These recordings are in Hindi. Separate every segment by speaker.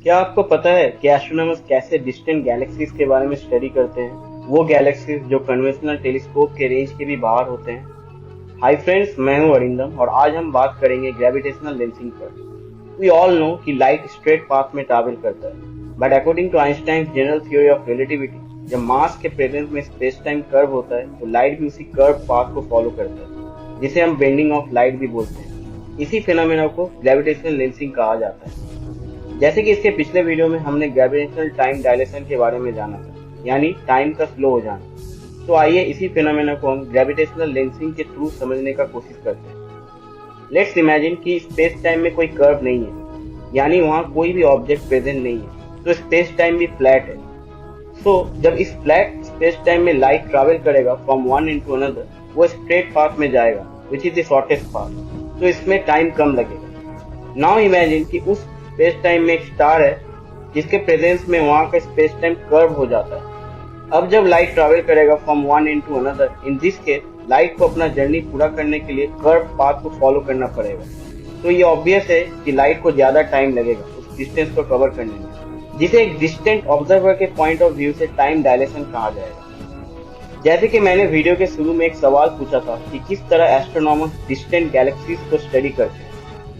Speaker 1: क्या आपको पता है कि एस्ट्रोनॉमर्स कैसे डिस्टेंट गैलेक्सीज के बारे में स्टडी करते हैं, वो गैलेक्सीज जो कन्वेंशनल टेलीस्कोप के रेंज के भी बाहर होते हैं। हाय फ्रेंड्स, मैं हूं अरिंदम और आज हम बात करेंगे ग्रेविटेशनल लेंसिंग पर। वी ऑल नो कि लाइट स्ट्रेट पाथ में ट्रैवल करता है, but according to Einstein general theory of relativity, जब मास के प्रेजेंस में स्पेस टाइम कर्व होता है तो लाइट भी उसी कर्व पाथ को फॉलो करता है, जिसे हम बेंडिंग ऑफ लाइट भी बोलते हैं। इसी फिनोमेना को ग्रेविटेशनल लेंसिंग कहा जाता है। जैसे कि इसके पिछले वीडियो में हमने ग्रेविटेशनल टाइम डायलेशन के बारे में जाना था, यानी टाइम का स्लो हो जाना। तो आइए इसी फिनोमेना को हम ग्रेविटेशनल लेंसिंग के थ्रू समझने का कोशिश करते हैं। लेट्स इमेजिन कि स्पेस टाइम में कोई कर्व नहीं है, यानी वहाँ कोई भी ऑब्जेक्ट प्रेजेंट नहीं है, तो स्पेस टाइम भी फ्लैट है। सो जब इस फ्लैट स्पेस टाइम में लाइट ट्रैवल करेगा फ्रॉम वन इनटू अनदर, वो स्ट्रेट पाथ में जाएगा, which is the shortest path, तो इसमें टाइम कम लगेगा। नाउ इमेजिन कि उस स्पेस टाइम में एक स्टार है जिसके प्रेजेंस में वहां का स्पेस टाइम कर्व हो जाता है। अब जब लाइट ट्रैवल करेगा from one into another, in this case light को अपना जर्नी पूरा करने के लिए कर्व पाथ को फॉलो करना पड़ेगा। तो ये ऑब्वियस है कि लाइट को ज्यादा टाइम लगेगा उस डिस्टेंस को कवर करने में, जिसे एक डिस्टेंट ऑब्जर्वर के पॉइंट ऑफ व्यू से टाइम डायलेशन कहा जाएगा। जैसे कि मैंने वीडियो के शुरू में एक सवाल पूछा था कि किस तरह एस्ट्रोनॉमर्स डिस्टेंट गैलेक्सीज को स्टडी करते हैं,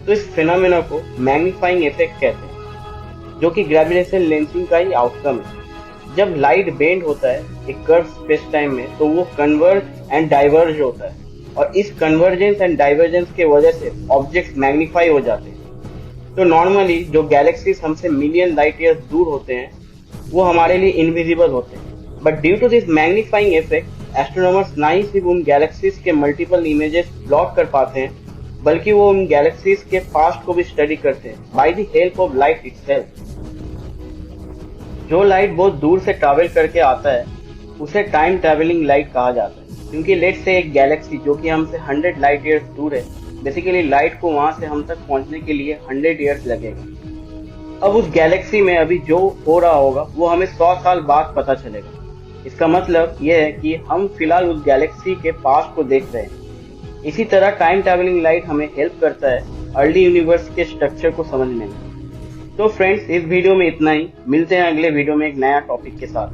Speaker 1: तो इस फिनोमेना को मैग्नीफाइंग इफेक्ट कहते हैं, जो कि ग्रेविटेशनल लेंसिंग का ही आउटकम है। जब लाइट बेंड होता है एक कर्व स्पेस टाइम में, तो वो कन्वर्ज एंड डाइवर्ज होता है, और इस कन्वर्जेंस एंड डाइवर्जेंस के वजह से ऑब्जेक्ट्स मैग्नीफाई हो जाते हैं। तो नॉर्मली जो गैलेक्सीज हमसे मिलियन लाइट ईयर्स दूर होते हैं, वो हमारे लिए इनविजिबल होते हैं, but due to this magnifying effect astronomers ना ही सिर्फ उन गैलेक्सीज के मल्टीपल इमेजेस प्लॉट कर पाते हैं, बल्कि वो उन गैलेक्सीज के पास्ट को भी स्टडी करते हैं by the help of light itself. जो लाइट बहुत दूर से ट्रैवल करके आता है उसे टाइम ट्रैवलिंग लाइट कहा जाता है, क्योंकि लेट्स से एक गैलेक्सी जो कि हमसे 100 लाइट ईयर्स दूर है, बेसिकली लाइट को वहां से हम तक पहुंचने के लिए 100 ईयर्स लगेगा। अब उस गैलेक्सी में अभी जो हो रहा होगा वो हमें 100 साल बाद पता चलेगा। इसका मतलब यह है कि हम फिलहाल उस गैलेक्सी के पास्ट को देख रहे हैं। इसी तरह टाइम ट्रैवलिंग लाइट हमें हेल्प करता है अर्ली यूनिवर्स के स्ट्रक्चर को समझने में। तो फ्रेंड्स, इस वीडियो में इतना ही। मिलते हैं अगले वीडियो में एक नया टॉपिक के साथ।